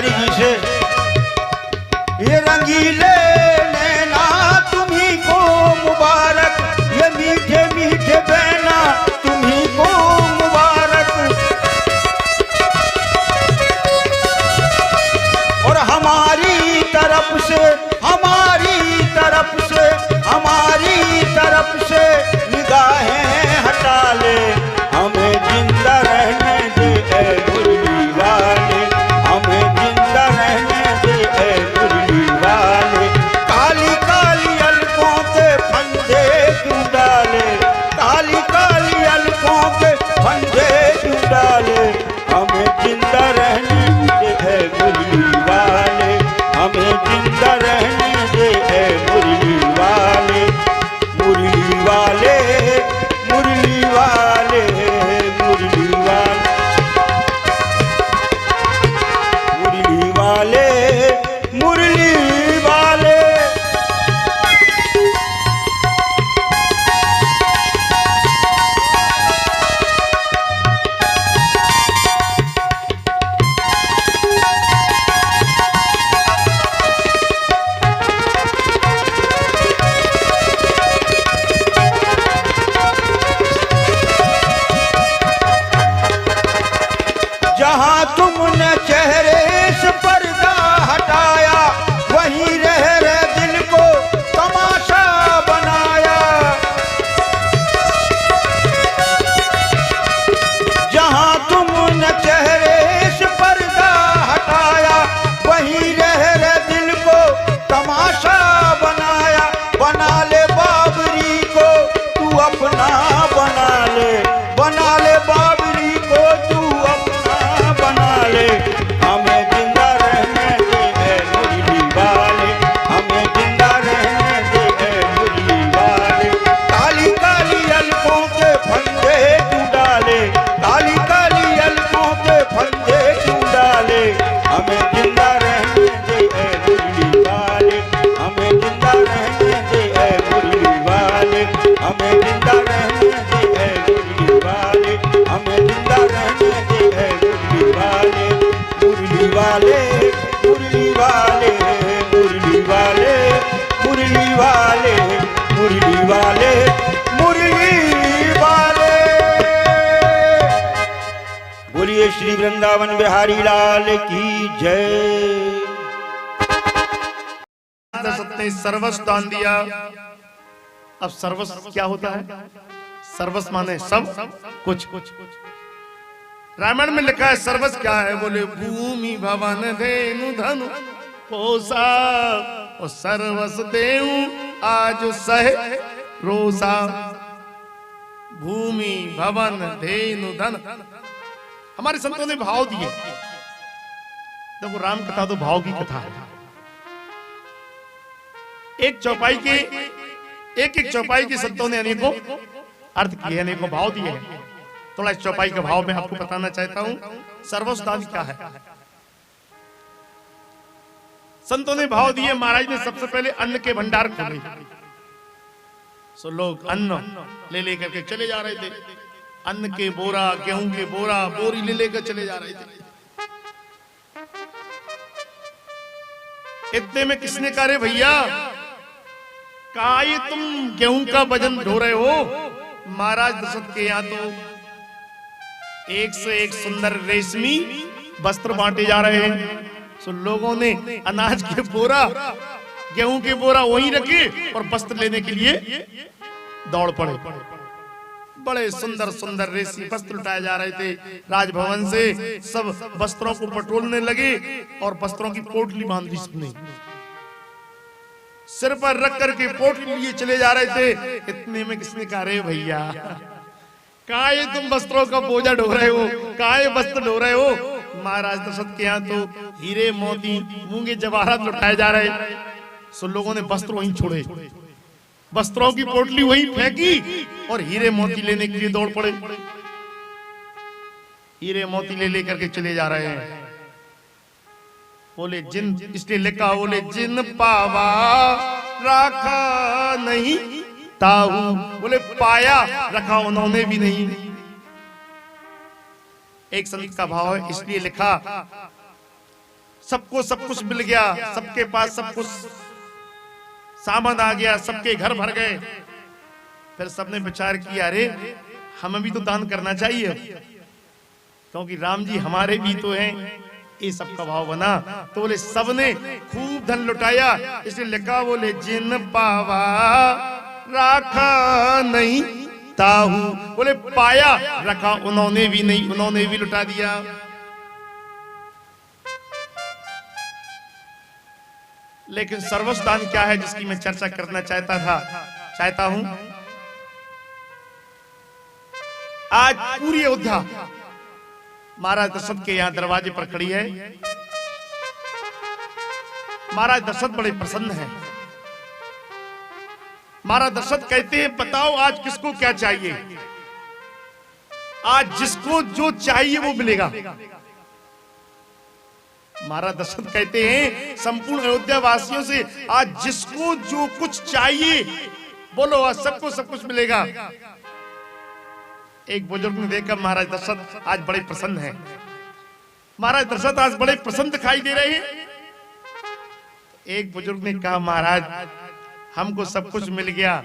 बिहारी जी से, ये रंगीले नैना तुम्ही को मुबारक, ये मीठे मीठे बैना तुम्ही को मुबारक। और हमारी तरफ से, हमारी तरफ से, हमारी तरफ से निगाहें हटा ले, हमें जिंदा रहने दे ऐ मुरली वाले, हमें जिंदा रहने दे ऐ मुरली वाले। काली काली अलकों के फंदे क्यों डाले, काली काली अलकों के फंदे क्यों डाले, हमें जिंदा रहने दे ऐ मुरली वाले, हमें जिंदा रहने दे ऐ मुरली वाले। मुरली वाले, मुरली वाले, मुरली वाले, मुरली वाले, मुरली वाले। जहाँ तुमने चेहरे से पर्दा हटाया, वहीं रह रहे दिल को तमाशा बनाया। जहाँ तुमने चेहरे से पर्दा हटाया, वहीं रह रहे दिल को तमाशा बनाया। बना ले बाबरी को तू अपना, बना ले, बना ले बाबरी को तू अपना बना ले। हमें जिंदा रहने दे ऐ मुरली वाले, हमें जिंदा रहने दे ऐ मुरली वाले। काली काली अलकों के फंदे क्यों डाले, काली काली अलकों के फंदे क्यों डाले, हमें जिंदा रहने दे ऐ मुरली वाले, हमें जिंदा रहने दे ऐ मुरली वाले, हमें जिंदा रहने दे ऐ मुरली वाले, हमें जिंदा रहने दे ऐ मुरली वाले। मुरली वाले, मुरली वाले, मुरली वाले, मुरली वाले, मुरली वाले, मुरली वाले। बोलिए श्री वृंदावन बिहारी लाल की जय। सत्य सर्वस्व दान दिया। अब सर्वस्व क्या होता है? सर्वस्व माने सब कुछ। रामायण में लिखा है सर्वस्व क्या है? बोले भूमि भवन धेनु धनु कोसा, और सर्वस्व देऊ आज सहे रोसा। भूमि भवन धेनु धन, हमारे संतों ने भाव दिए। देखो राम कथा तो भाव की कथा है। एक चौपाई के, एक चौपाई के संतों ने अनेकों अर्थ किए, अनेकों भाव दिए हैं। थोड़ा इस चौपाई के भाव में आपको बताना चाहता हूं। सर्वस्व दान क्या है? संतों ने भाव दिए। महाराज ने सबसे पहले अन्न के भंडार खोले। सो लोग अन्न ले लेकर के चले जा रहे थे। अन्न के बोरा, गेहूं के बोरा, बोरी ले लेकर चले जा रहे थे। इतने में किसने कहा रे भैया, कहा ये तुम गेहूं का वजन ढो रहे हो? महाराज दशरथ के यहाँ तो एक से एक सुंदर रेशमी वस्त्र बांटे जा रहे हैं। सो लोगों ने अनाज के बोरा, गेहूं के बोरा वहीं रखे और वस्त्र लेने के लिए दौड़ पड़े। बड़े सुंदर सुंदर रेशमी वस्त्र उठाए जा रहे थे राजभवन से। सब वस्त्रों को पटोलने लगे और वस्त्रों की पोटली बांध दी सबने। सिर पर रख करके पोटली लिए चले जा रहे थे। इतने में किसने कहा रे भैया, कहा ये तुम वस्त्रों का बोझा ढो रहे हो? कहा ये वस्त्र ढो रहे हो? महाराज दशरथ के यहाँ तो हीरे मोती मूंगे जवाहरात लुटाए जा रहे। सो लोगों ने वस्त्र वहीं छोड़े, वस्त्रों की पोटली वहीं फेंकी और हीरे मोती लेने के लिए दौड़ पड़े। हीरे मोती ले लेकर के चले जा रहे हैं। बोले जिन, इसलिए लिखा बोले जिन पावा रखा नहीं ताहू, बोले पाया रखा उन्होंने भी नहीं। एक संत का भाव है, इसलिए लिखा सबको सब कुछ मिल गया, सबके पास सब कुछ सामान आ गया, सबके घर भर गए। फिर सबने विचार किया, अरे हमें भी तो दान करना चाहिए, क्योंकि राम जी हमारे भी तो हैं। ये सबका भाव बना, तो बोले सबने खूब धन लुटाया। इसलिए लिखा, बोले जिन पावा राखा नहीं ताहू, बोले पाया रखा उन्होंने भी नहीं, उन्होंने भी लुटा दिया। लेकिन सर्वस्व दान क्या है, जिसकी मैं चर्चा करना चाहता हूं। आज पूरी अयोध्या महाराज दशरथ के यहां दरवाजे पर खड़ी है। महाराज दशरथ बड़े प्रसन्न हैं। महाराज दशरथ कहते हैं, बताओ आज किसको क्या चाहिए। आज जिसको जो चाहिए वो मिलेगा। महाराज दशरथ कहते हैं संपूर्ण अयोध्या वासियों से, आज जिसको जो कुछ चाहिए बोलो, आज सबको सब कुछ मिलेगा। एक बुजुर्ग ने देखा महाराज दशरथ आज बड़े प्रसन्न हैं। महाराज दशरथ आज बड़े प्रसन्न दिखाई दे रहे हैं। एक बुजुर्ग ने कहा, महाराज हमको सब कुछ मिल गया,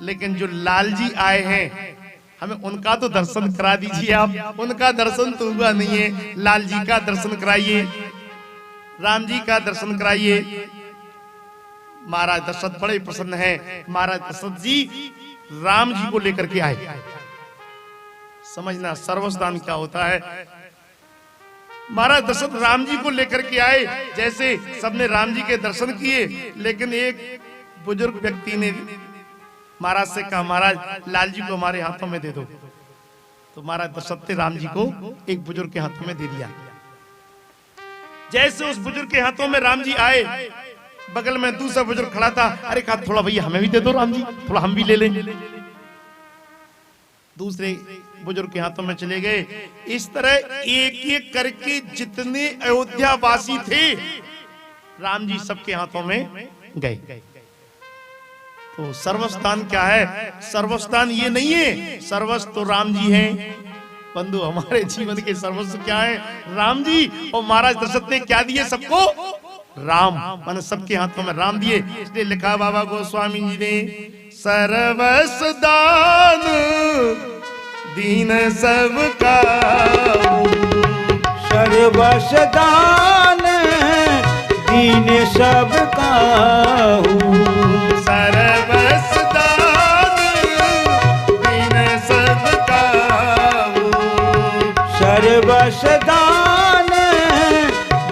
लेकिन जो लाल जी आए हैं हमें उनका तो दर्शन करा दीजिए आप। उनका दर्शन तो हुआ नहीं है, लाल जी का दर्शन कराइए, राम जी का दर्शन कराइए। महाराज दशरथ बड़े प्रसन्न हैं। महाराज दशरथ जी राम जी को लेकर के आए। समझना सर्वस्व दान क्या होता है। महाराज दशरथ राम जी को लेकर के आए। जैसे सबने राम जी के दर्शन किए, लेकिन एक बुजुर्ग व्यक्ति ने महाराज से कहा, महाराज लाल जी को हमारे हाथों में दे दो। तो महाराज दशरथ ने राम जी को एक बुजुर्ग के हाथों में दे दिया। जैसे उस बुजुर्ग के हाथों में राम जी आए, बगल में दूसरा बुजुर्ग खड़ा था। अरे कहा, थोड़ा भैया हमें भी दे दो राम जी, थोड़ा हम भी ले लें। दूसरे बुजुर्ग के हाथों में चले गए। इस तरह एक एक करके जितने अयोध्या वासी थे, राम जी सबके हाथों में गए। तो सर्वस्व दान क्या है? सर्वस्व दान ये नहीं है, सर्वस्व तो राम जी हैं। बंधु, हमारे जीवन के सर्वस्व क्या है? राम जी। और महाराज दशरथ ने क्या दिए सबको? राम, माने सबके हाथों में राम दिए। इसलिए लिखा बाबा गोस्वामी जी ने, सर्वस्व दान दीन सबका, सर्वस्व दान दीन सबका, सर्वस्व दान दीन सबका, सर्वस्व दान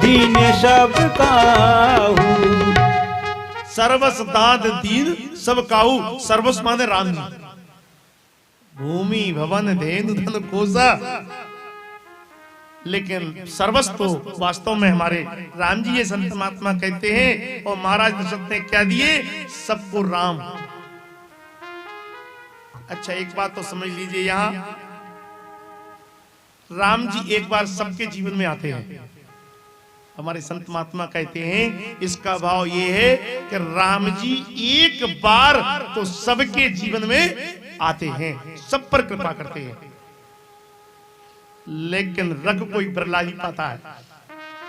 दीन सबका, सर्वस्व दान दीन सब काहू। सर्वस्व माने राम जी। भूमि भवन धेनु धन कोसा, लेकिन सर्वस्व तो वास्तव में हमारे राम जी, ये संत महात्मा कहते हैं। और महाराज दशरथ ने क्या दिए? सबको राम। अच्छा, एक बात तो समझ लीजिए, यहां राम जी एक बार सबके जीवन में आते हैं। हमारे संत महात्मा कहते हैं इसका भाव ये है कि राम जी एक बार तो सबके जीवन में आते हैं, सब पर कृपा करते हैं, लेकिन रख कोई बिरला ही पाता है।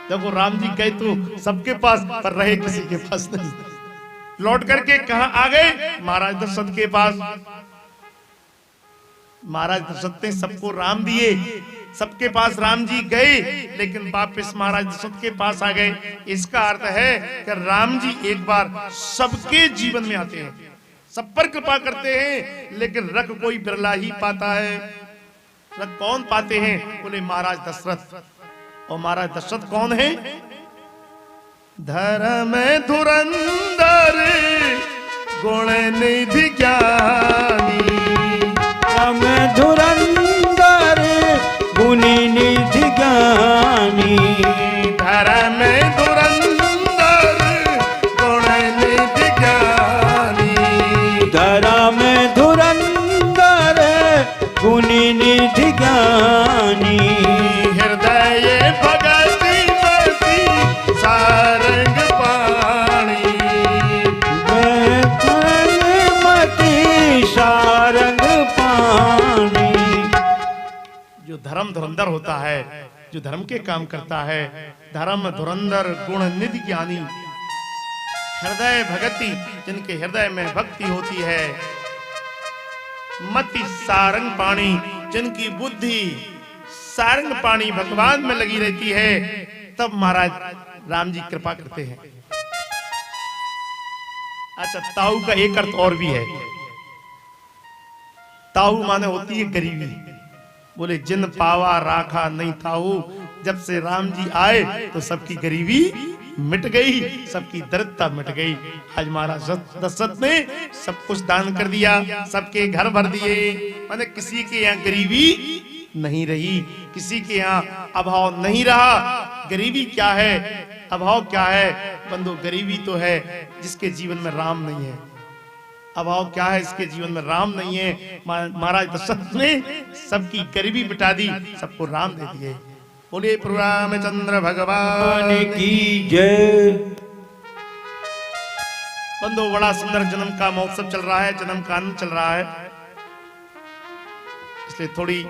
देखो राम जी गए तो सबके पास, पर रहे किसी के पास नहीं। लौट करके कहां आ गए? महाराज दशरथ के पास। महाराज दशरथ ने सबको राम दिए, सबके पास राम जी गए, लेकिन वापस महाराज दशरथ के पास आ गए। इसका अर्थ है कि राम जी एक बार सबके जीवन में आते हैं, सब पर कृपा करते हैं, लेकिन रख कोई बिरला ही पाता है। रख कौन पाते हैं? बोले महाराज दशरथ। और महाराज दशरथ कौन है? धर्म धुरंधर गुण निधि ज्ञानी, हम धुरंधर गुण निधि ज्ञानी, धर्म धुरंधर गुण निधि ज्ञानी, धर्म धुरंधर गुण निधि ज्ञानी, हृदय भगति मति सारंग पाणी, मति सारंग पानी। जो धर्म धुरंधर होता है जो धर्म के काम करता है, धर्म धुरंधर गुण निधि ज्ञानी, हृदय भगति, जिनके हृदय में भक्ति होती है, मति सारंग पाणी, जिनकी बुद्धि सारंग पाणी भगवान में लगी रहती है, तब महाराज राम जी कृपा करते हैं। अच्छा, ताऊ का एक अर्थ और भी है। ताऊ माने होती है गरीबी। बोले जिन पावा राखा नहीं ताऊ, जब से राम जी आए तो सबकी गरीबी मिट गई, सबकी दरिद्रता मिट गई। आज महाराज दशरथ ने सब कुछ दान कर दिया, सबके घर भर दिए, माने किसी के यहाँ गरीबी नहीं रही, किसी के यहाँ अभाव नहीं रहा। गरीबी क्या है, अभाव क्या है बंधु? गरीबी तो है जिसके जीवन में राम नहीं है। अभाव क्या है? इसके जीवन में राम नहीं है। महाराज दशरथ ने सबकी गरीबी मिटा दी, सबको राम दे दिए। बोलिए प्रभु रामचंद्र भगवान की जय। बंधु, बड़ा सुंदर जन्म का महोत्सव चल रहा है, जन्म का आनंद चल रहा है, इसलिए थोड़ी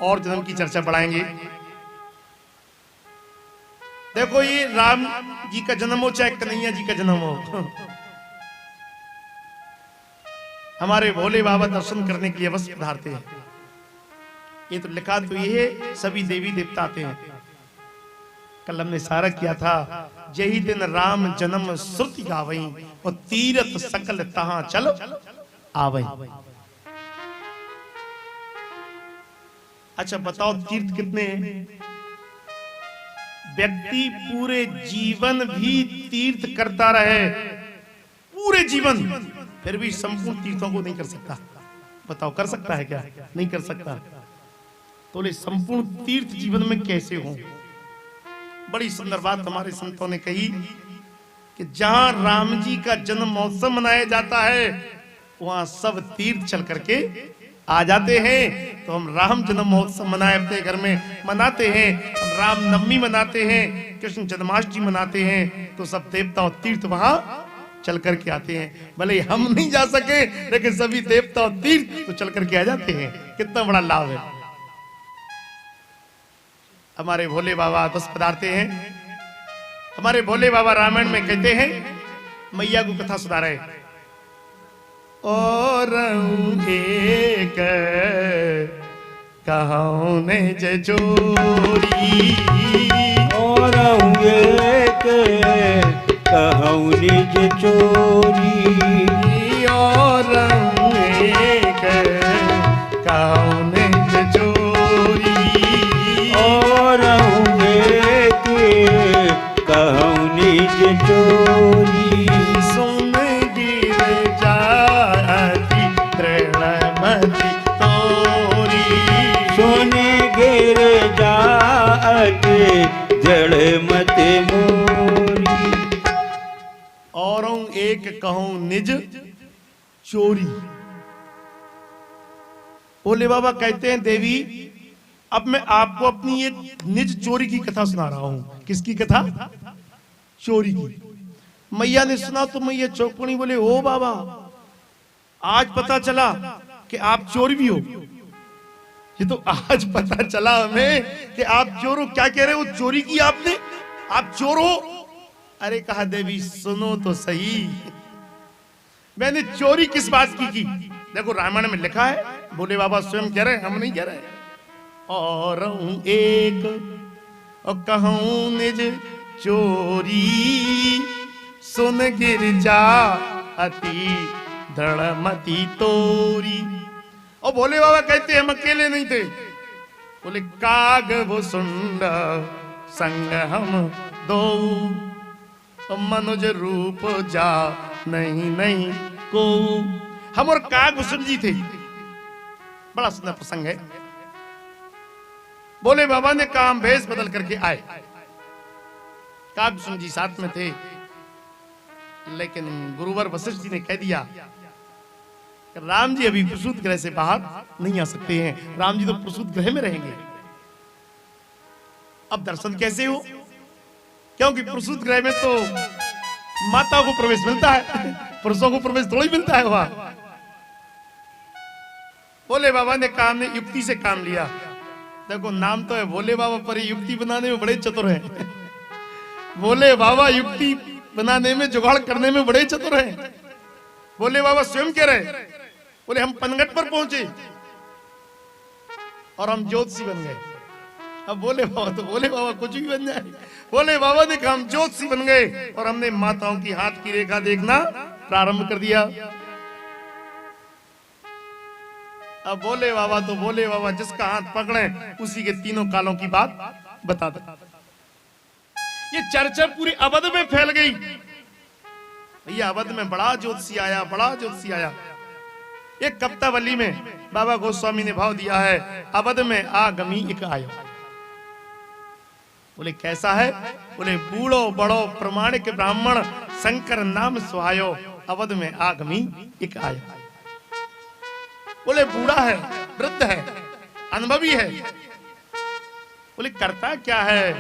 और जन्म की चर्चा बढ़ाएंगे। देखो, ये राम जी का जन्म हो चाहे कन्हैया जी का जन्म हो, हमारे भोले बाबा दर्शन करने के लिए अवश्य पधारते हैं। ये तो लिखा तो ये है, सभी देवी देवता आते हैं। कल हमने सारा किया था, यही दिन राम जन्म श्रुति गावई और तीरथ सकल तहां चलो आवई। अच्छा बताओ, तीर्थ कितने हैं? व्यक्ति पूरे जीवन भी तीर्थ करता रहे, पूरे जीवन, फिर भी संपूर्ण तीर्थों को नहीं कर सकता। बताओ कर सकता है क्या? नहीं कर सकता। तो ले संपूर्ण तीर्थ जीवन में कैसे हो? बड़ी सुंदर बात हमारे संतों ने कही कि जहां राम जी का जन्म महोत्सव मनाया जाता है, वहां सब तीर्थ चल करके आ जाते हैं। तो हम राम जन्म महोत्सव मनाए अपने घर में मनाते हैं, हम राम नवमी मनाते हैं, कृष्ण जन्माष्टमी मनाते हैं, तो सब देवता और तीर्थ वहां चल करके आते हैं। भले हम नहीं जा सके, लेकिन सभी देवता और तीर्थ तो चल करके आ जाते हैं। कितना बड़ा लाभ है। हमारे भोले बाबा बस पधारते हैं। हमारे भोले बाबा रामायण में कहते हैं, मैया को कथा सुना रहे, और एक कहूं ने चोरी, और एक कहूं निज चोरी, और एक कहूं निज चोरी, और एक कहूं निज चोरी। सुन गिर जाती तृणमति तोरी, सुन गिर जात जड़मत मोरी। और एक कहूं निज चोरी। भोले बाबा कहते हैं, देवी अब मैं आपको अपनी एक निज चोरी की कथा सुना रहा हूं। किसकी कथा? चोरी की। मैया ने सुना तो मैया चौकड़ी, बोले ओ बाबा, आज पता चला कि आप चोर भी हो। ये तो आज पता चला हमें कि आप चोर हो। क्या कह रहे हो? चोरी की आपने? आप चोर हो? अरे कहा, देवी सुनो तो सही, मैंने चोरी किस बात की? देखो रामायण में लिखा है, भोले बाबा स्वयं कह रहे, हम नहीं कह रहे। और एक और कहूं निज चोरी, सुन गिर जा अति दृढ़मति तोरी। और भोले बाबा कहते हम अकेले नहीं थे। बोले काग वो सुंड संग हम दो, मनुज रूप जा नहीं नहीं को। हम और कागभूषण जी थे। बड़ा सुंदर प्रसंग है। भोले बाबा ने कहा हम भेष बदल करके आए। कागभूषण जी साथ में थे, लेकिन गुरुवर वशिष्ठ जी ने कह दिया कि राम जी अभी प्रसूत गृह से बाहर नहीं आ सकते हैं। राम जी तो प्रसूत गृह में रहेंगे। अब दर्शन कैसे हो? क्योंकि प्रसूत गृह में तो माता को प्रवेश मिलता है, पुरुषों को प्रवेश थोड़ी मिलता है वहां। भोले बाबा ने काम ने युक्ति से काम लिया। देखो नाम तो है भोले बाबा, पर युक्ति बनाने में बड़े चतुर हैं। भोले बाबा युक्ति बनाने में, जुगाड़ करने में बड़े चतुर हैं। भोले बाबा स्वयं कह रहे, बोले हम पनघट पर पहुंचे और हम ज्योतिषी बन गए। अब भोले बाबा तो भोले बाबा कुछ भी बन जाए, भोले बाबा ने कहा हम ज्योतिषी बन गए और हमने माताओं की हाथ की रेखा देखना प्रारंभ कर दिया। अब भोले बाबा तो भोले बाबा, जिसका हाथ पकड़े उसी के तीनों कालों की बात बता दे। ये चर्चा पूरी अवध में फैल गई, भैया अवध में बड़ा ज्योतिषी आया, बड़ा ज्योतिषी आया। एक कप्तावली में बाबा गोस्वामी ने भाव दिया है, अवध में आगमी एक आयो। बोले कैसा है? बोले बूढ़ो बड़ो प्रमाणिक ब्राह्मण शंकर नाम सुहायो, अवध में आगमी एक आयो। बोले बूढ़ा है, वृद्ध है, अनुभवी है। बोले करता क्या है?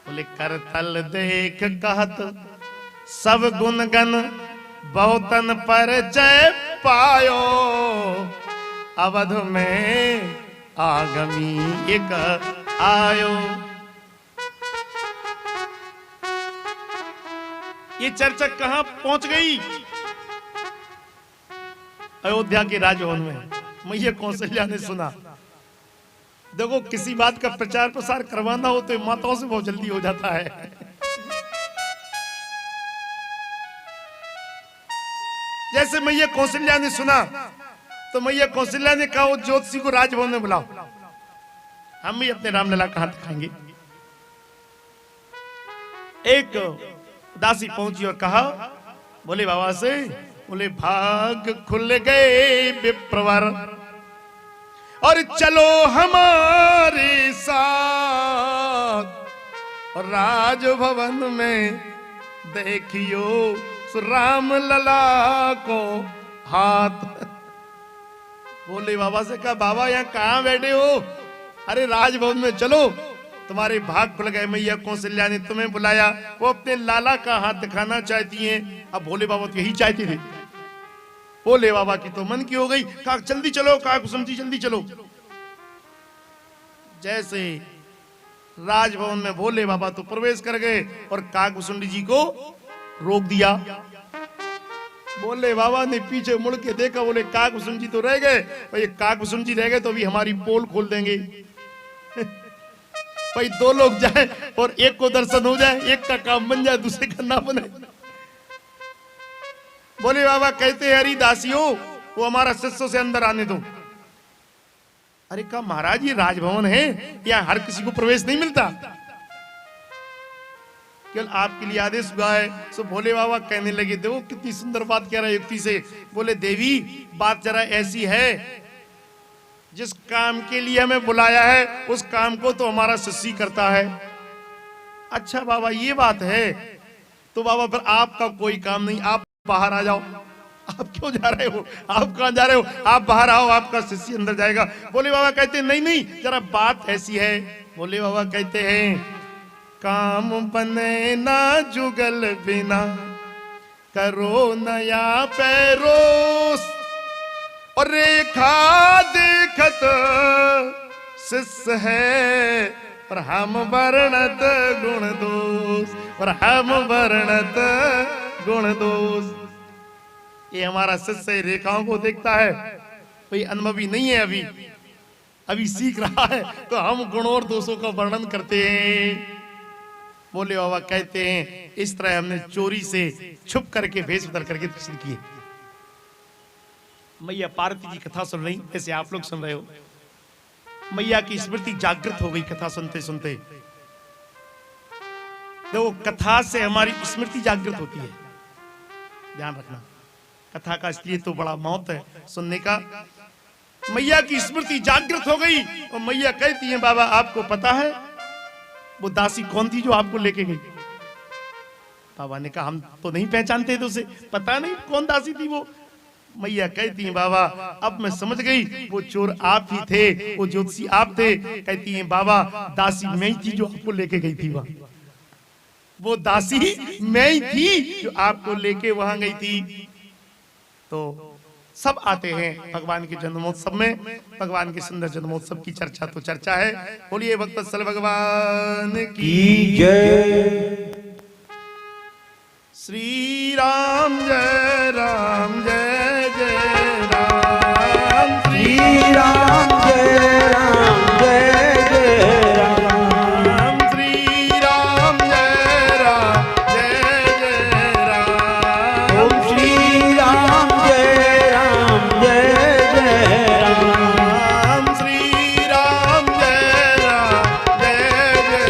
बोले करतल देख कहत सब गुण गण बहुतन परिचय पायो, अवध में आगमी एक आयो। ये चर्चा कहां पहुंच गई? अयोध्या के राजभवन में। मैया कौशल्या ने सुना। देखो किसी बात का प्रचार प्रसार करवाना हो तो माताओं से बहुत जल्दी हो जाता है। जैसे मैया कौशल्या ने सुना तो मैया कौशल्या ने कहा वो ज्योतिषी को राजभवन में बुलाओ, हम भी अपने रामलला कहां दिखाएंगे। एक दासी पहुंची और कहा बोले बाबा से, बोले भाग खुल गए विप्रवर और चलो हमारे साथ, और राजभवन में देखियो राम लला को हाथ। बोले बाबा से कहा बाबा यहाँ कहां बैठे हो? अरे राजभवन में चलो, तुम्हारे भाग खुल गए। मैया कौशल्या ने तुम्हें बुलाया, वो अपने लाला का हाथ दिखाना चाहती हैं। अब भोले बाबा तो यही चाहते थे। भोले बाबा की तो मन की हो गई, कहा जल्दी चलो, कहा कुसुम जी जल्दी चलो। जैसे राजभवन में भोले बाबा तो प्रवेश कर गए और काकभूषुंडी जी को रोक दिया। भोले बाबा ने पीछे मुड़ के देखा, बोले काकभूषुंडी जी तो रह गए, भाई काकभूषुंडी जी रह गए तो भी हमारी पोल खोल देंगे। भाई दो लोग जाए और एक को दर्शन हो जाए, एक का काम बन जाए, दूसरे का ना बने। भोले बाबा कहते हैं हरी दासियों, वो हमारा शिष्यों से अंदर आने दो। अरे कहा महाराज ये राजभवन है, यहाँ हर किसी को प्रवेश नहीं मिलता, केवल आपके लिए आदेश हुआ है। सो भोले बाबा कहने लगे, देखो कितनी सुंदर बात कह रहा है युक्ति से। बोले देवी बात जरा ऐसी है, जिस काम के लिए हमें बुलाया है उस काम को तो हमारा शिष्य करता है। अच्छा बाबा ये बात है, तो बाबा फिर आपका कोई काम नहीं, आप बाहर आ जाओ। आप क्यों जा रहे हो? आप कहां जा रहे हो? आप बाहर आओ, आपका शिष्य अंदर जाएगा। भोले बाबा कहते नहीं नहीं, जरा बात ऐसी है। भोले बाबा कहते हैं काम बने ना जुगल बिना, करो नया पैरोस, और रेखा देखत शिष्य है, और हम वर्णत गुण दोष, और हम वर्णत गुण दोष। ये हमारा शिष्य रेखाओं को देखता है, कोई अनुभवी नहीं है, अभी सीख रहा है, तो हम गुणों और दोषों का वर्णन करते हैं। भोले बाबा कहते हैं इस तरह हमने चोरी से छुप करके भेष बदल करके दर्शन किए। मैया पार्वती की कथा सुन रही, जैसे आप लोग सुन रहे हो। मैया की स्मृति जागृत हो गई कथा सुनते सुनते। देखो कथा से हमारी स्मृति जागृत होती है, ध्यान रखना। कथा का इसलिए तो बड़ा महत्व है सुनने का। मैया की स्मृति जागृत हो गई और मैया कहती है बाबा आपको पता है वो दासी कौन थी जो आपको लेके गई? बाबा ने कहा हम तो नहीं पहचानते थे उसे, पता नहीं कौन दासी थी वो। मैया कहती हैं बाबा अब मैं समझ गई, वो चोर आप ही थे, वो ज्योतिषी आप थे। कहती हैं बाबा दासी मैं ही थी जो आपको लेके गई थी वहां, वो दासी मैं ही थी जो आपको लेके वहां गई थी। तो सब आते हैं भगवान के जन्मोत्सव में। भगवान के सुंदर जन्मोत्सव की चर्चा तो चर्चा है। बोलिए भक्तवत्सल भगवान की जय। श्री राम जय राम जय जय राम। श्री राम जय राम जय जय राम। श्री राम जय राम जय जय राम। ओम श्री राम जय राम जय जय राम। श्री राम जय राम जय जय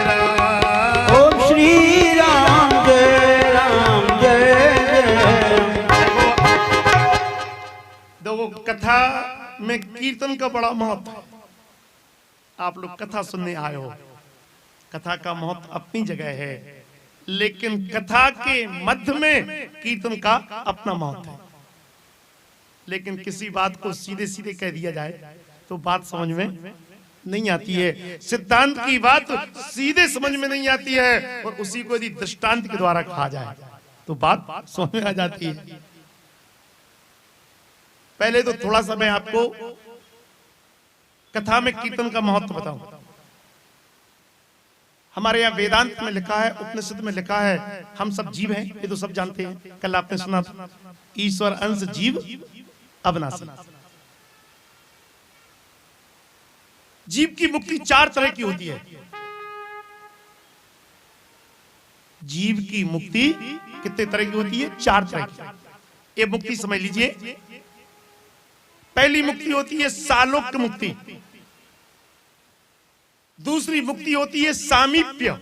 राम। ओम श्री राम जय राम जय जय राम। देखो कथा में कीर्तन का बड़ा महत्व है। आप लोग कथा सुनने आए हो, कथा का महत्व अपनी जगह है, लेकिन कथा के मध्य में कीर्तन का अपना महत्व है। लेकिन किसी बात को सीधे सीधे कह दिया जाए तो बात समझ में नहीं आती है। सिद्धांत की बात सीधे समझ में नहीं आती है, और उसी को यदि दृष्टांत के द्वारा कहा जाए तो बात समझ में आ जाती है। पहले तो थोड़ा सा मैं आपको कथा में कीर्तन का महत्व बताऊं। हमारे यहाँ वेदांत में लिखा है, उपनिषद में लिखा है, हम सब जीव हैं, ये तो सब जानते हैं। कल आपने सुना ईश्वर अंश जीव अविनाशी। जीव की मुक्ति 4 तरह की होती है। जीव की मुक्ति कितने तरह की होती है? 4 तरह की। ये मुक्ति समझ लीजिए। पहली मुक्ति होती है सालोक्य मुक्ति, दूसरी मुक्ति होती है सामीप्य,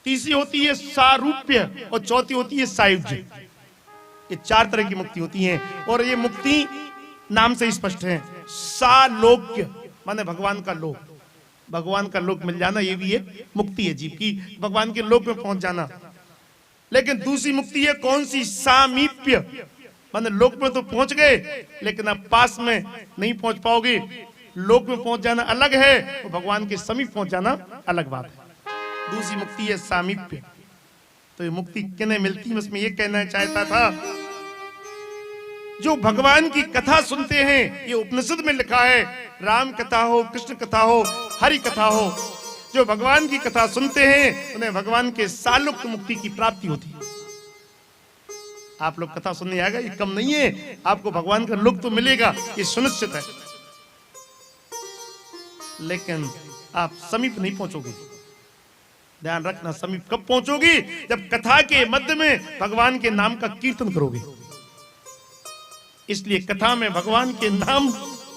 तीसरी होती है सारूप्य, और चौथी होती है सायुज्य। ये 4 तरह की मुक्ति होती है, और ये मुक्ति नाम से स्पष्ट है। सालोक्य माने भगवान का लोक, भगवान का लोक मिल जाना, ये भी एक मुक्ति है जीव की, भगवान के लोक में पहुंच जाना। लेकिन दूसरी मुक्ति है कौन सी? सामीप्य माने लोक में तो पहुंच गए, लेकिन अब पास में नहीं पहुंच पाओगे। लोक में पहुंच जाना अलग है, और भगवान के समीप पहुंच जाना अलग बात है। दूसरी मुक्ति है सामीप्य। तो ये मुक्ति किन्हें मिलती है? उसमें ये कहना चाहता था, जो भगवान की कथा सुनते हैं, ये उपनिषद में लिखा है, राम कथा हो, कृष्ण कथा हो, हरि कथा हो, जो भगवान की कथा सुनते हैं उन्हें भगवान के सालोक्य मुक्ति की प्राप्ति होती है। आप लोग कथा सुनने आएगा, ये कम नहीं है, आपको भगवान का लोक तो मिलेगा, ये सुनिश्चित है। लेकिन आप समीप नहीं पहुंचोगे। ध्यान रखना, समीप कब पहुंचोगे? जब कथा के मध्य में भगवान के नाम का कीर्तन करोगे। इसलिए कथा में भगवान के नाम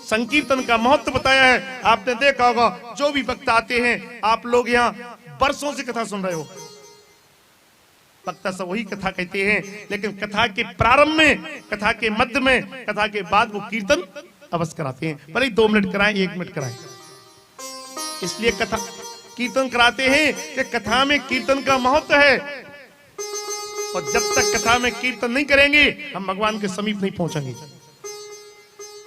संकीर्तन का महत्व बताया है। आपने देखा होगा, जो भी वक्त आते हैं, आप लोग यहाँ वर्षों से कथा सुन रहे हो, वक्ता सब वही कथा कहते हैं, लेकिन कथा के प्रारंभ में, कथा के मध्य में, कथा के बाद वो कीर्तन अवश्य कराते हैं। भले 2 मिनट कराएं, 1 मिनट कराएं। इसलिए कथा कीर्तन कराते हैं कि कथा में कीर्तन का महत्व है, और जब तक कथा में कीर्तन नहीं करेंगे हम भगवान के समीप नहीं पहुंचेंगे।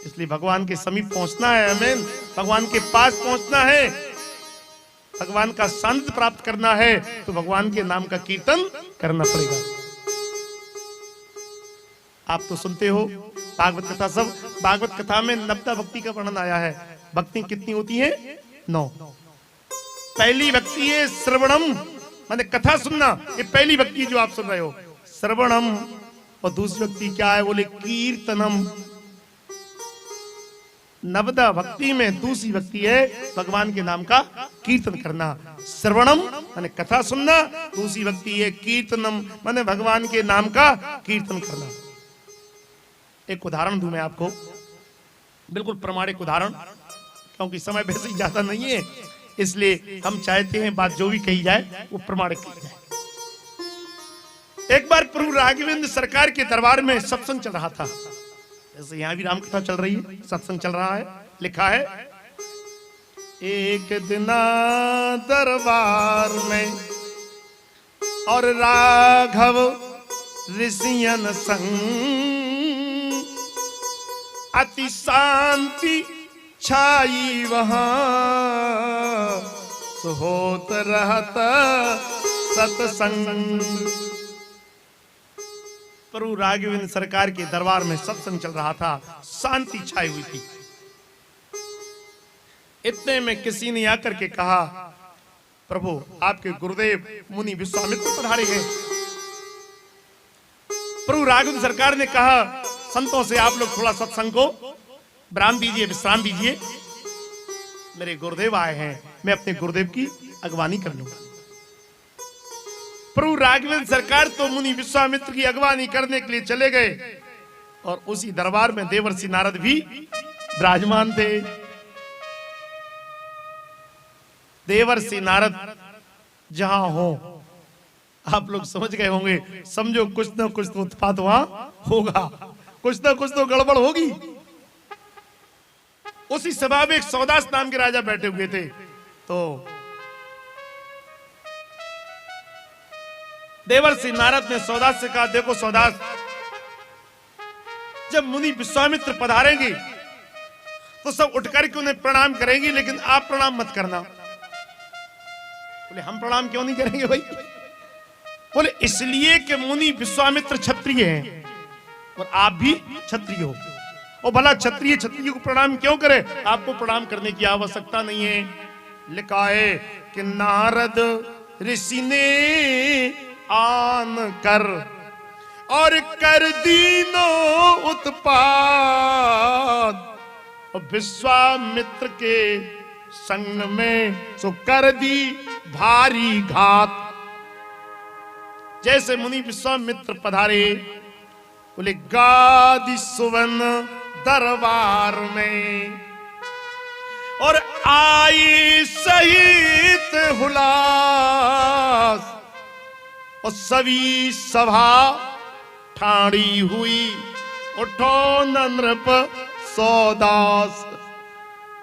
इसलिए भगवान के समीप पहुंचना है, हमें भगवान के पास पहुंचना है, भगवान का सानिध्य प्राप्त करना है, तो भगवान के नाम का कीर्तन करना पड़ेगा। आप तो सुनते हो भागवत कथा, सब भागवत कथा में नवदा भक्ति का वर्णन आया है। भक्ति कितनी होती है? 9। पहली भक्ति है श्रवणम, माने कथा सुनना, ये पहली भक्ति जो आप सुन रहे हो, श्रवणम। और दूसरी भक्ति क्या है? बोले कीर्तनम। नवदा भक्ति में दूसरी भक्ति है भगवान के नाम का कीर्तन करना। श्रवणम माने कथा सुनना, दूसरी भक्ति है कीर्तनम माने भगवान के नाम का कीर्तन करना। एक उदाहरण दूं मैं आपको, बिल्कुल प्रमाणिक उदाहरण, क्योंकि समय वैसे ही ज्यादा नहीं है, इसलिए हम चाहते हैं बात जो भी कही जाए वो प्रमाणिक कही जाए। एक बार प्रभु राघवेंद्र सरकार के दरबार में सत्संग चल रहा था। जैसे यहाँ भी रामकथा चल रही है, सत्संग चल रहा है। लिखा है, एक दिन दरबार में और राघव ऋषियन संग, अति शांति छाई वहां, सुहोत रहता सत्संग। प्रभु राघवेंद्र सरकार के दरबार में सत्संग चल रहा था, शांति छाई हुई थी। इतने में किसी ने आकर के कहा, प्रभु आपके गुरुदेव मुनि विश्वामित्र पधारे हैं। प्रभु राघवेंद्र सरकार ने कहा, संतों से आप लोग थोड़ा सत्संग को विराम दीजिए, विश्राम दीजिए। मेरे गुरुदेव आए हैं, मैं अपने गुरुदेव की अगवानी कर लूंगा। प्रभु राघवेंद्र सरकार तो मुनि विश्वामित्र की अगवानी करने के लिए चले गए और उसी दरबार में देवर्षि नारद भी विराजमान थे। देवर्षि नारद जहां हो, आप लोग समझ गए होंगे, समझो कुछ ना कुछ तो उत्पात वहां होगा, कुछ ना कुछ तो गड़बड़ होगी। उसी सभा में एक सौदास नाम के राजा बैठे हुए थे। तो देवर्षि नारद ने सौदास से कहा, देखो सौदास, जब मुनि विश्वामित्र पधारेंगे तो सब उठ करके उन्हें प्रणाम करेंगे, लेकिन आप प्रणाम मत करना। बोले हम प्रणाम क्यों नहीं करेंगे भाई? बोले इसलिए कि मुनि विश्वामित्र क्षत्रिय हैं और आप भी क्षत्रिय हो, और भला क्षत्रिय को प्रणाम क्यों करे? आपको प्रणाम करने की आवश्यकता नहीं है। लिखा है कि नारद ऋषि ने आन कर और कर दीनो उत्पाद, और विश्वामित्र के संग में सो कर दी भारी घात। जैसे मुनि विश्वामित्र पधारे, बोले गादी सुवन दरबार में, और आई सहित हुलास, और सभी सभा ठाड़ी हुई, उठो न नृप सौदास।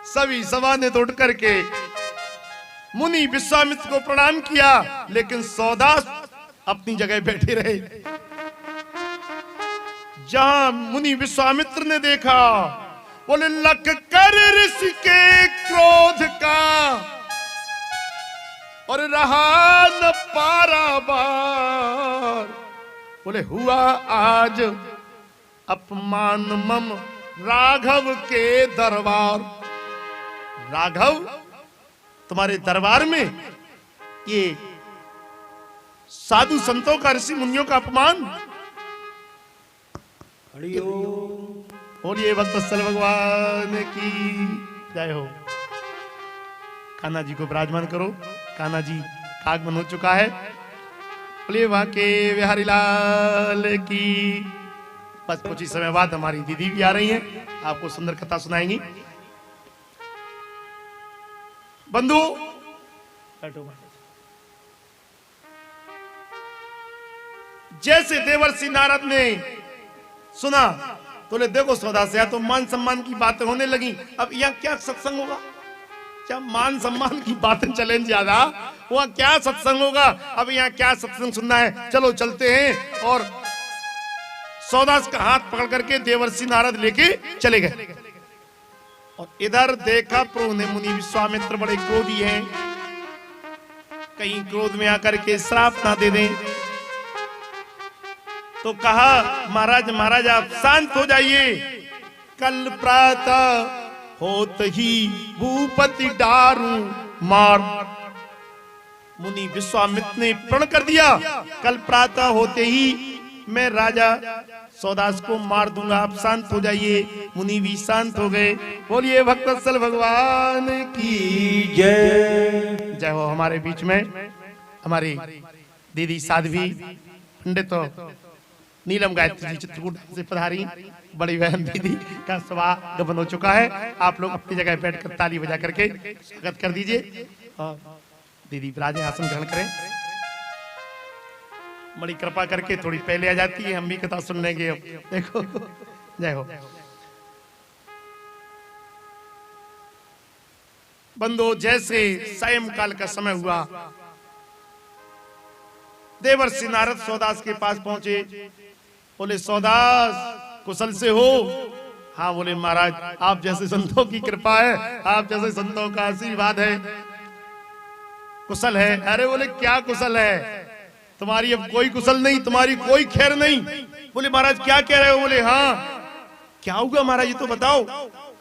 सभी सभा ने तो उठ करके मुनि विश्वामित्र को प्रणाम किया, लेकिन सौदास अपनी जगह बैठे रहे। जहां मुनि विश्वामित्र ने देखा, बोले लख कर ऋषि के क्रोध का, और रहा न पारावार। बोले हुआ आज अपमान मम राघव के दरबार। राघव तुम्हारे दरबार में ये साधु संतों का, ऋषि मुनियों का अपमान। बोलिए भक्तवत्सल भगवान की जय हो। कान्हा जी को विराजमान करो। कान्हा जी आगमन हो चुका है। बोलिए वहां के बिहारी लाल की। बस कुछ ही समय बाद हमारी दीदी भी आ रही हैं, आपको सुंदर कथा सुनाएंगी। बंधु जैसे देवर्षि नारद ने सुना, तो ले देखो सौदास, या तो मान सम्मान की बातें होने लगी। अब यहाँ क्या सत्संग होगा? क्या मान सम्मान की बातें चलें ज्यादा, वहां क्या सत्संग होगा? अब यहाँ क्या सत्संग सुनना है? चलो चलते हैं। और सौदास का हाथ पकड़ करके देवर्षि नारद लेके चले गए। और इधर देखा प्रभु ने मुनि विश्वामित्र बड़े क्रोधी हैं, कहीं क्रोध में आकर के श्राप ना दे दें। तो कहा, महाराज आप शांत हो जाइए। कल प्रातः होत ही भूपति डारू मार। मुनि विश्वामित्र ने प्रण कर दिया, कल प्रातः होते ही मैं राजा सौदास को मार दूंगा, आप शांत हो जाइए। मुनि भी शांत हो गए। बोलिए भक्तवत्सल भगवान की जय। जय हो। हमारे बीच में हमारी दीदी साध्वी पंडित नीलम गायत्री जी चित्रकूट से पधारी बड़ी बहन दीदी का स्वागत हो चुका है। आप लोग अपनी जगह बैठकर ताली बजा करके स्वागत कर दीजिए। और दीदी विराजे, आसन ग्रहण करें। बड़ी कृपा करके थोड़ी पहले आ जाती है, हम भी कथा सुन लेंगे। अब देखो, जय हो। बंदो जैसे सायंकाल का समय हुआ, देवर्षि नारद सौदास के पास पहुंचे। बोले सौदास कुशल से हो? हाँ। बोले महाराज आप जैसे संतों की कृपा है, आप जैसे संतों का आशीर्वाद है, कुशल है। अरे बोले क्या कुशल है? तुम्हारी अब कोई कुशल नहीं, तुम्हारी कोई खैर नहीं। बोले महाराज क्या कह रहे हो? बोले हाँ। क्या होगा महाराज ये तो बताओ।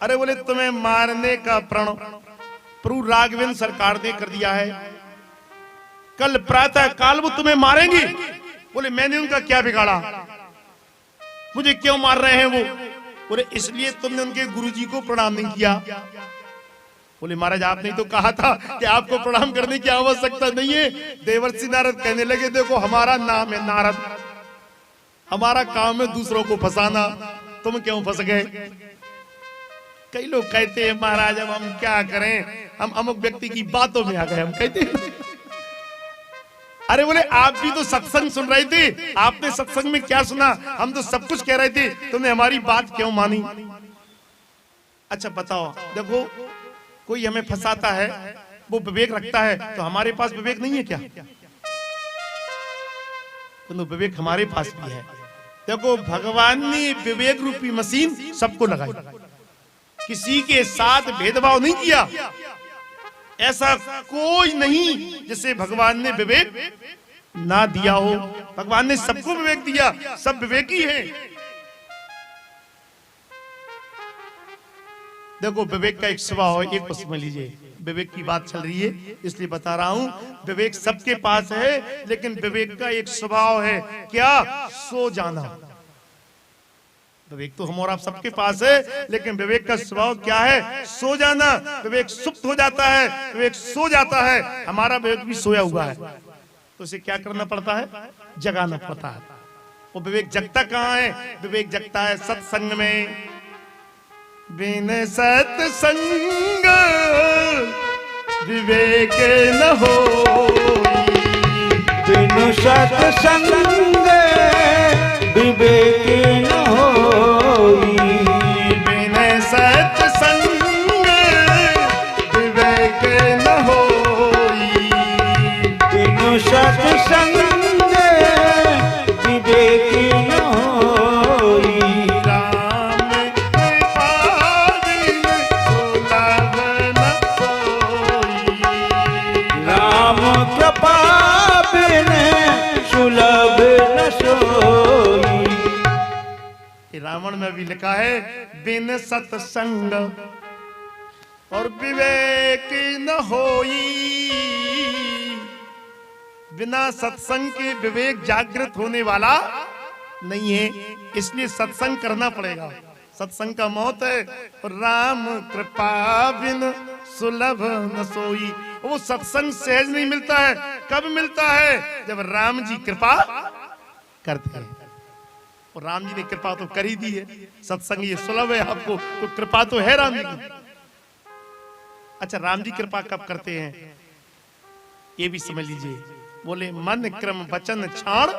अरे बोले तुम्हें मारने का प्रण प्रभु राघवेंद्र सरकार ने कर दिया है, कल प्रातः काल वो तुम्हें मारेंगे। बोले मैंने उनका क्या बिगाड़ा, मुझे क्यों मार रहे हैं वो? बोले इसलिए तुमने उनके गुरुजी को प्रणाम नहीं किया। बोले महाराज आपने तो कहा था कि आपको प्रणाम करने की आवश्यकता नहीं है। देवर्षि नारद कहने लगे देखो हमारा नाम है नारद, हमारा काम है दूसरों को फंसाना, तुम क्यों फंस गए? कई लोग कहते हैं महाराज अब हम क्या करें, हम अमुक व्यक्ति की बातों में आ गए। हम कहते हैं अरे बोले आप भी तो सत्संग सुन रहे थे, आपने सत्संग में क्या सुना? हम तो सब कुछ कह रहे थे, तुमने हमारी बात क्यों मानी? अच्छा बताओ, देखो कोई हमें फंसाता है, वो विवेक रखता है, तो हमारे पास विवेक नहीं है क्या? तो विवेक हमारे पास भी है। देखो भगवान ने विवेक रूपी मशीन सबको लगाई, किसी के साथ भेदभाव नहीं किया। ऐसा कोई नहीं जिसे भगवान ने विवेक ना दिया हो। भगवान ने सबको विवेक दिया, सब विवेकी हैं। देखो विवेक का एक स्वभाव है, एक को समझ लीजिए। विवेक की बात चल रही है इसलिए बता रहा हूं, विवेक सबके पास है, लेकिन विवेक का एक स्वभाव है, क्या? सो जाना। विवेक तो हम और आप सबके पास है, लेकिन विवेक का स्वभाव क्या है? सो जाना। विवेक सुप्त हो जाता है, विवेक सो जाता है। हमारा विवेक भी सोया हुआ है, तो उसे क्या करना पड़ता है? जगाना पड़ता है। वो विवेक जगता कहाँ है? विवेक जगता है सत्संग में। बिन सत्संग विवेक न होई, बिनु सत्संग विवेक न होई, बिन सत्संग विवेक न होई, बिनु सत्संग विवेक न होई। राम कृपा बिन सुलभ न सोई। रावण में भी लिखा है बिन सत्संग और विवेक न होई। बिना सत्संग के विवेक जागृत होने वाला नहीं है, इसलिए सत्संग करना पड़ेगा। सत्संग का मौत है। राम कृपा बिन सुलभ न सोई। वो सत्संग सहज नहीं मिलता है। कब मिलता है? जब राम जी कृपा करते हैं। और राम जी ने कृपा तो कर ही दी है, सत्संग ये सुलभ है आपको, तो कृपा तो है राम जी की। अच्छा राम जी कृपा कब करते हैं ये भी समझ लीजिए। बोले मन क्रम वचन छाड़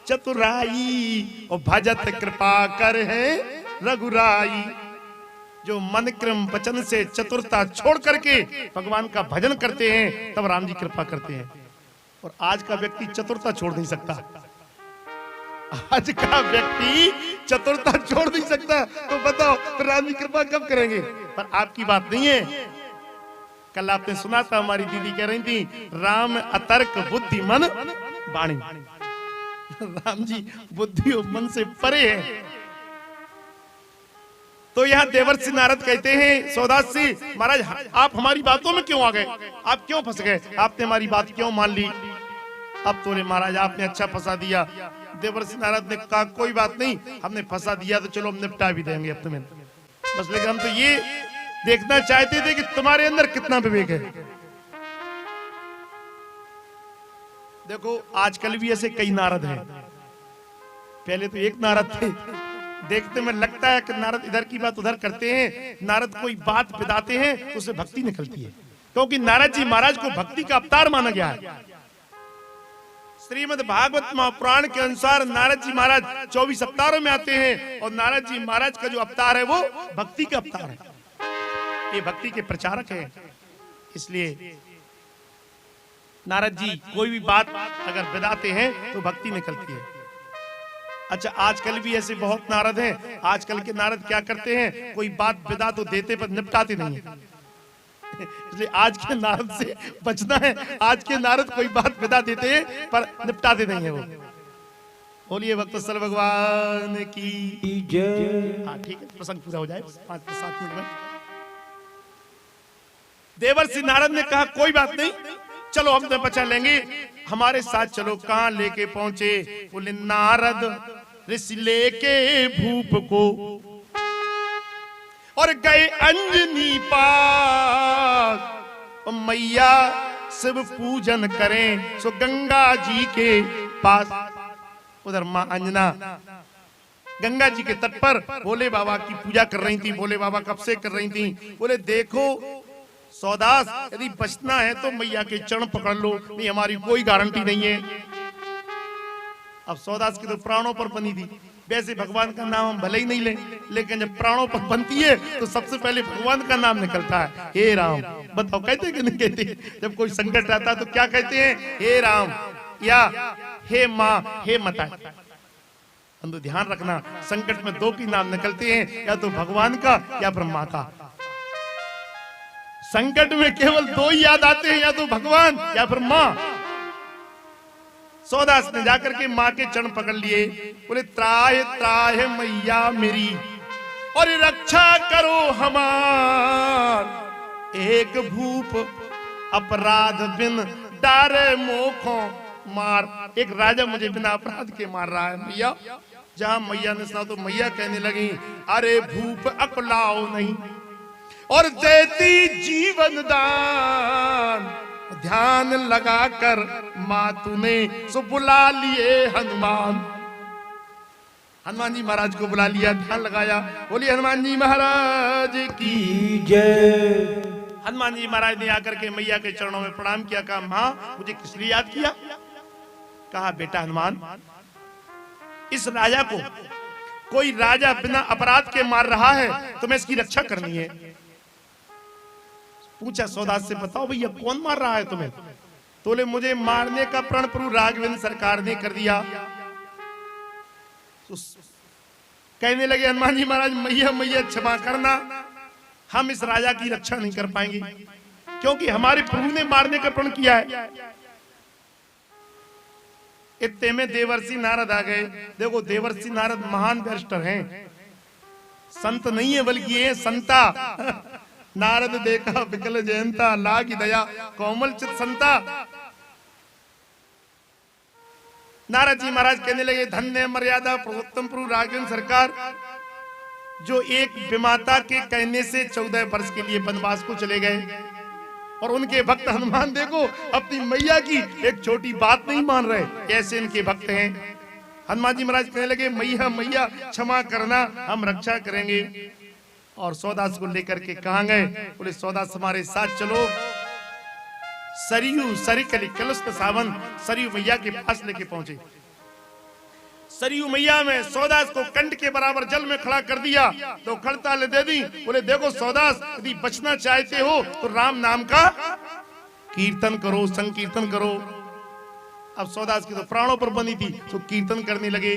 चतुराई और भजत कृपा कर है रघुराई। जो मन क्रम वचन से चतुरता छोड़ करके भगवान का भजन करते हैं तब राम जी कृपा करते हैं। और आज का व्यक्ति चतुरता छोड़ नहीं सकता। आज का व्यक्ति चतुरता छोड़ नहीं सकता, तो बताओ तो राम जी कृपा कब करेंगे? पर आपकी बात नहीं है। कल आपने सुना था, हमारी दीदी कह रही थी राम अतर्क बुद्धि मन वाणी। राम जी बुद्धि और मन से परे हैं। तो यहाँ देवर्षि नारद कहते हैं सौदास जी महाराज आप हमारी बातों में क्यों आ गए? आप क्यों फंस गए? आपने हमारी बात क्यों मान ली? अब तो महाराज आपने अच्छा फंसा दिया। देवर्षि नारद ने कहा कोई बात नहीं, हमने फंसा दिया तो चलो हम निपटा भी देंगे अब तुम्हें। बस लेकिन हम तो ये देखना चाहते थे कि तुम्हारे अंदर कितना विवेक है। देखो आजकल भी ऐसे कई नारद हैं। पहले तो एक नारद थे, देखते में लगता है कि नारद इधर की बात उधर करते हैं। नारद कोई बात बताते हैं तो उसे भक्ति निकलती है, क्योंकि नारद जी महाराज को भक्ति का अवतार माना गया है। श्रीमद् भागवत महापुराण के अनुसार नारद जी महाराज 24 अवतारों में आते हैं और नारद जी महाराज का जो अवतार है वो भक्ति का अवतार है। ये भक्ति के प्रचारक हैं। इसलिए नारद जी कोई भी बात अगर बताते हैं तो भक्ति निकलती है। अच्छा आजकल भी ऐसे बहुत नारद हैं। आजकल के नारद क्या करते हैं, कोई बात विदा तो देते पर निपटाते नहीं है। इसलिए आज के नारद से बचना है। आज के नारद कोई बात बता देते हैं पर निपटाते नहीं है वो। बोलिए भक्तवत्सल भगवान की जय। हाँ ठीक है, प्रसंग पूरा हो जाए 5-7 मिनट में। देवर्षि नारद ने कहा कोई बात नहीं, चलो हम तो बचा लेंगे, हमारे साथ चलो। कहां लेके पहुंचे? बोले नारद ऋषि लेके भूप को और गए अंजनी पास, और मैया शिव पूजन करें सो गंगा जी के पास। उधर मां अंजना गंगा जी के तट पर भोले बाबा की पूजा कर रही थी। भोले बाबा कब से कर रही थी? बोले देखो सौदास, यदि बचना है तो मैया के चरण पकड़ लो, नहीं हमारी कोई गारंटी नहीं है। अब सौदास की तो प्राणों पर बनी थी। वैसे भगवान का नाम हम भले ही नहीं ले, लेकिन जब प्राणों पर बनती है तो सबसे पहले भगवान का नाम निकलता है। हे राम। बताओ कहते कि नहीं कहते? जब कोई संकट आता है तो क्या कहते हैं? हे राम या हे माँ, हे माता। तो ध्यान रखना, संकट में दो की नाम निकलते हैं, या तो भगवान का या फिर माँ का। संकट में केवल दो ही याद आते हैं, या तो भगवान या फिर माँ। सौदास ने जाकर के माँ के चरण पकड़ लिए। बोले त्राहे त्राहे मैया मेरी, और रक्षा करो हमार। एक भूप अपराध बिन डारे मोखों मार। एक राजा मुझे बिना अपराध के मार रहा है मैया। जहां मैया ने सुना तो मैया कहने लगी अरे भूप अकुलाओ नहीं, और देती जीवन दान। ध्यान लगाकर माँ तूने सो बुला लिए हनुमान। हनुमान जी महाराज को बुला लिया, ध्यान लगाया। बोलिए हनुमान जी महाराज की जय। हनुमान जी महाराज ने आकर के मैया के चरणों में प्रणाम किया। कहा माँ मुझे किस लिए याद किया? कहा बेटा हनुमान, इस राजा को कोई राजा बिना अपराध के मार रहा है, तुम्हें इसकी रक्षा करनी है। पूछा सौदास से, बताओ भैया कौन मार रहा है तुम्हें? तो बोले मुझे मारने का प्रण प्रभु राघवेंद्र सरकार ने कर दिया। तो कहने लगे हनुमान जी महाराज मैया मैया क्षमा करना, हम इस राजा की रक्षा नहीं कर पाएंगे, क्योंकि हमारे प्रभु ने मारने का प्रण किया है। इतने में देवर्षि नारद आ गए। देखो देवर्षि नारद महान बैरिस्टर हैं, संत नहीं है बल्कि ये संता। नारद देखा विकल जयंता, लागी दया कोमल चित संता। नारद जी महाराज कहने लगे धन्य मर्यादा पुरुषोत्तम प्रभु राघवेंद्र सरकार, जो एक विमाता के कहने से 14 वर्ष के लिए वनवास को चले गए, और उनके भक्त हनुमान देखो अपनी मैया की एक छोटी बात नहीं मान रहे, ऐसे इनके भक्त हैं। हनुमान जी महाराज कहने लगे मैया मैया क्षमा करना, हम रक्षा करेंगे। और सौदास को लेकर के कहां गए? बोले सौदास हमारे साथ चलो। सरयू सरिकली कलुष सावन सरयू मैया के पास लेके पहुंचे। सरयू मैया में सौदास को कंठ के बराबर जल में खड़ा कर दिया, तो खड़ताल दे दी। बोले देखो सौदास, यदि बचना चाहते हो तो राम नाम का कीर्तन करो, संकीर्तन करो। अब सौदास की तो प्राणों पर बनी थी, तो कीर्तन करने लगे।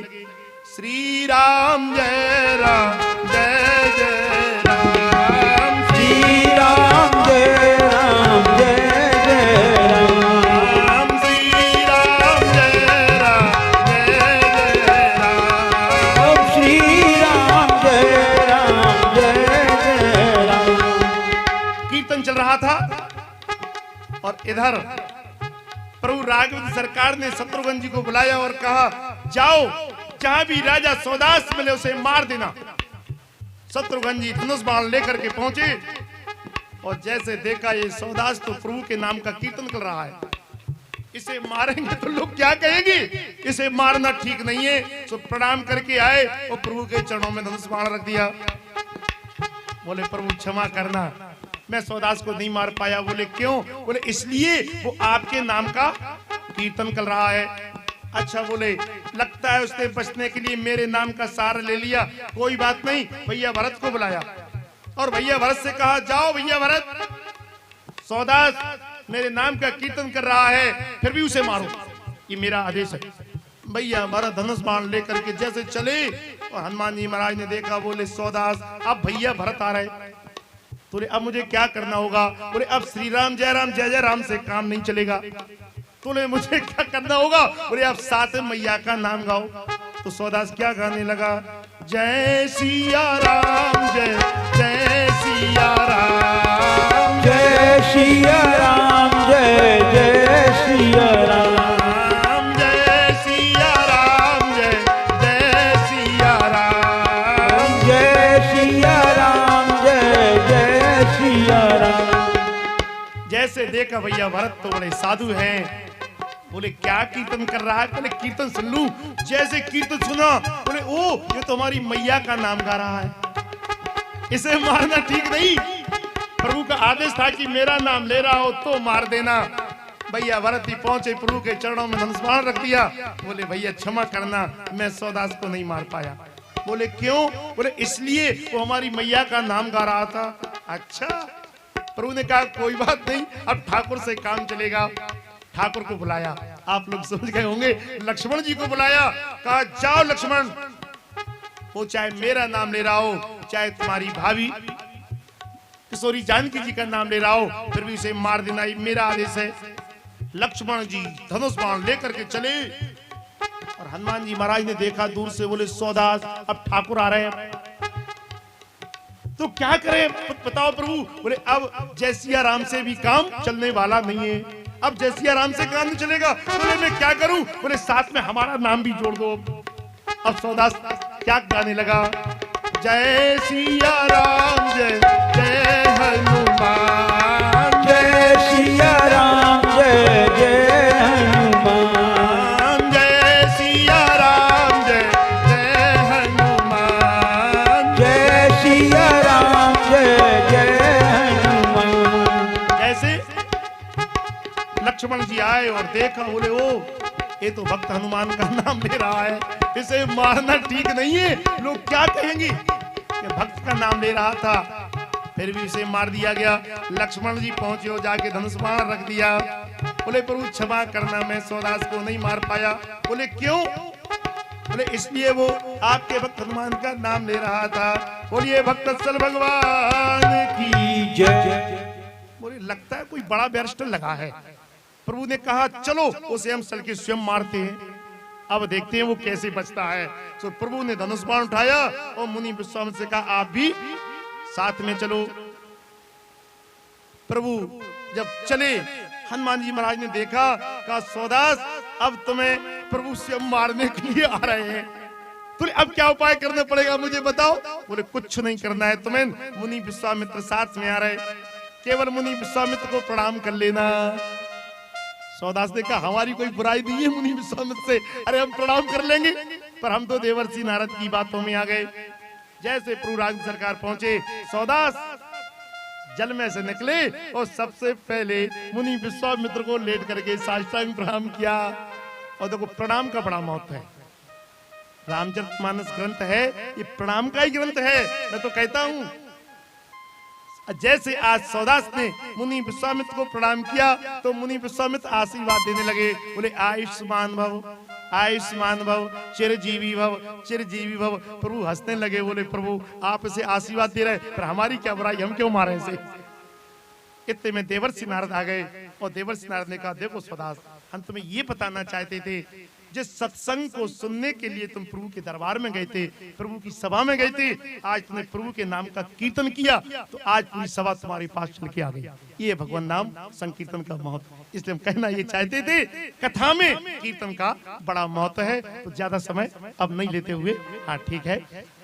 श्री राम जय राम जय जय राम, श्री राम जय राम जय जय राम, श्री राम जय राम जय जय राम, श्री राम जय राम जय जय राम। कीर्तन चल रहा था, और इधर प्रभु राघवेंद्र सरकार ने शत्रुघ्न जी को बुलाया और कहा जाओ जहां भी राजा सौदास मिले उसे मार देना। शत्रुघ्न जी धनुष बाण लेकर के पहुंचे, और जैसे देखा ये सौदास तो प्रभु के नाम का कीर्तन कर रहा है, इसे मारेंगे तो लोग क्या कहेंगे, इसे मारना ठीक नहीं है। तो प्रणाम करके आए और प्रभु के चरणों में धनुष बाण रख दिया। बोले प्रभु क्षमा करना, मैं सौदास को नहीं मार पाया। बोले क्यों? बोले इसलिए वो आपके नाम का कीर्तन कर रहा है। अच्छा बोले लगता है उसने बचने के लिए मेरे नाम का सार ले लिया, कोई बात नहीं। भैया भरत को बुलाया, और भैया भरत से कहा जाओ भैया भरत, सौदास मेरे नाम का कीर्तन कर रहा है, फिर भी उसे मारो, ये मेरा आदेश है। भैया भरत धनुष बाण लेकर के जैसे चले, और हनुमान जी महाराज ने देखा, बोले सौदास अब भैया भरत आ रहे। बोले अब मुझे क्या करना होगा? बोले अब श्री राम जय जय राम से काम नहीं चलेगा। बोले मुझे क्या करना होगा? बोले अब साथ में मैया का नाम गाओ। तो सौदास क्या गाने लगा? जय सिया राम जय जय सिया राम, जय सिया राम जय जय सिया राम, जय सिया राम जय जय सिया राम, जय सिया राम जय जय सिया राम। जैसे देखा भैया भरत तो बड़े साधु हैं। बोले क्या कीर्तन कर रहा है? पहले कीर्तन सुन लूं। जैसे कीर्तन सुना बोले ओ ये तो हमारी मैया का नाम गा रहा है, इसे मारना ठीक नहीं। प्रभु का आदेश था कि मेरा नाम ले रहा हो तो मार देना। भैया भरत ही पहुंचे, प्रभु के चरणों में धनुष बाण रख दिया। बोले भैया क्षमा करना, मैं सौदास को नहीं मार पाया। बोले क्यों? बोले इसलिए वो हमारी मैया का नाम गा रहा था। अच्छा। प्रभु ने कहा कोई बात नहीं, अब ठाकुर से काम चलेगा। ठाकुर को बुलाया, आप लोग समझ गए होंगे, लक्ष्मण जी को बुलाया। कहा जाओ लक्ष्मण, वो चाहे मेरा नाम ले रहा हो, चाहे तुम्हारी भाभी किशोरी जानकी जी का नाम ले रहा हो, फिर भी उसे मार देना, ये मेरा आदेश है। लक्ष्मण जी धनुष बाण लेकर के चले और हनुमान जी महाराज ने देखा दूर से। बोले सौदास अब ठाकुर आ रहे हैं तो क्या करें बताओ प्रभु? बोले अब जय सिया राम से भी काम चलने वाला नहीं है, अब जय सिया राम से काम नहीं चलेगा। बोले मैं क्या करूं? बोले साथ में हमारा नाम भी जोड़ दो। अब सौदास क्या गाने लगा? जय सिया राम जय जय हनुमान, जय सिया राम जय जय हनुमान, जय सिया राम जय जय हनुमान, जय सिया राम जय जय हनुमान। जैसे लक्ष्मण जी आए और देखा, बोले ओ ये तो भक्त हनुमान का नाम ले रहा है, इसे मारना ठीक नहीं है, लोग क्या कहेंगे कि भक्त का नाम ले रहा था। फिर भी उसे मार दिया गया। लक्ष्मण जी पहुंचे और जाके धनुष बाण रख दिया। बोले प्रभु क्षमा करना, मैं सौदास को नहीं मार पाया। बोले क्यों? बोले इसलिए वो आपके भक्त हनुमान का नाम ले रहा था। बोलिए भक्तवत्सल भगवान की जय। बोले लगता है कोई बड़ा बैरिस्टर लगा है। प्रभु ने कहा चलो उसे हम चल के स्वयं मारते हैं, अब देखते हैं वो कैसे बचता है। तो प्रभु ने धनुष बाण उठाया और मुनि विश्वामित्र से कहा आप भी साथ में चलो। प्रभु जब चले, हनुमान जी महाराज ने देखा, कहा सौदास अब तुम्हें प्रभु स्वयं मारने के लिए आ रहे हैं, बोले अब क्या उपाय करना पड़ेगा मुझे बताओ। बोले कुछ नहीं करना है तुम्हें, मुनि विश्वामित्र साथ में आ रहे, केवल मुनि विश्वामित्र को प्रणाम कर लेना। सौदास ने कहा हमारी कोई बुराई नहीं है मुनि विश्वामित्र से, अरे हम प्रणाम कर लेंगे, पर हम तो देवर्षि नारद की बातों में आ गए। जैसे प्रभु राज सरकार पहुंचे, सौदास जल में से निकले और सबसे पहले मुनि विश्वामित्र को लेट करके साष्टांग प्रणाम किया। और देखो प्रणाम का बड़ा महत्व है, रामचरितमानस ग्रंथ है, ये प्रणाम का ही ग्रंथ है। मैं तो कहता हूं जैसे आज सौदास ने मुनि विश्वामित्र को प्रणाम किया तो मुनि विश्वामित्र आशीर्वाद देने लगे। बोले आयुष्मान भव, आयुष्मान भव, चिरजीवी भव, चिरजीवी भव। प्रभु हंसने लगे, बोले प्रभु आप इसे आशीर्वाद दे रहे, पर हमारी क्या बुराई, हम क्यों मारे इसे। इतने में देवर्षि नारद आ गए और देवर्षि नारद ने कहा देखो सौदास, हम तुम्हें ये बताना चाहते थे, जिस सत्संग को सुनने के लिए तुम प्रभु के दरबार में गए थे, प्रभु की सभा में गए थे, आज तुमने प्रभु के नाम का कीर्तन किया तो आज पूरी सभा तुम्हारे पास चल के आ गई। ये भगवान नाम संकीर्तन का महत्व, इसलिए हम कहना ये चाहते थे, कथा में कीर्तन का बड़ा महत्व है। तो ज्यादा समय अब नहीं लेते हुए, हाँ ठीक है,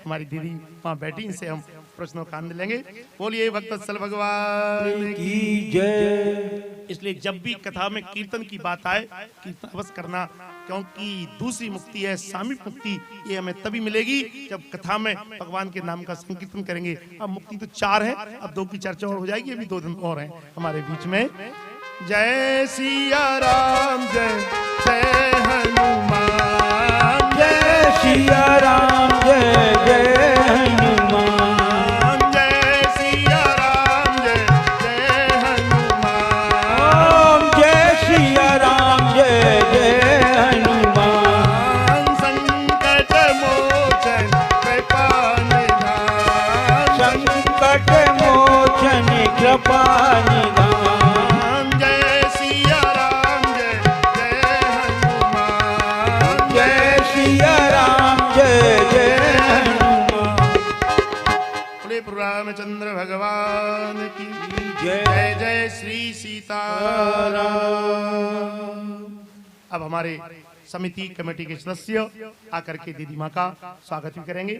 हमारी दीदी वहां बैठी, इनसे हम प्रश्नों का आनंद लेंगे। बोलिए भक्तवत्सल भगवान की जय। इसलिए जब भी कथा में कीर्तन की बात आए, कीर्तन अवश्य करना, क्योंकि दूसरी मुक्ति है सामीप मुक्ति, ये हमें तभी मिलेगी जब कथा में भगवान के नाम का संकीर्तन करेंगे। अब मुक्ति तो 4 है, अब 2 की चर्चा और हो जाएगी, अभी 2 दिन और हैं हमारे बीच में। जय सिया राम जय जय हनुमान, जय सिया राम जय जय हनुमान, जय सिया राम जय जय हनुमान, जय सिया राम जय जय हनुमान, संकट मोचन कृपा निधान, संकट मोचन रामचंद्र भगवान की जय। जय जय श्री सीताराम। अब हमारे समिति कमेटी के सदस्य आकर के दीदी माँ का स्वागत भी करेंगे।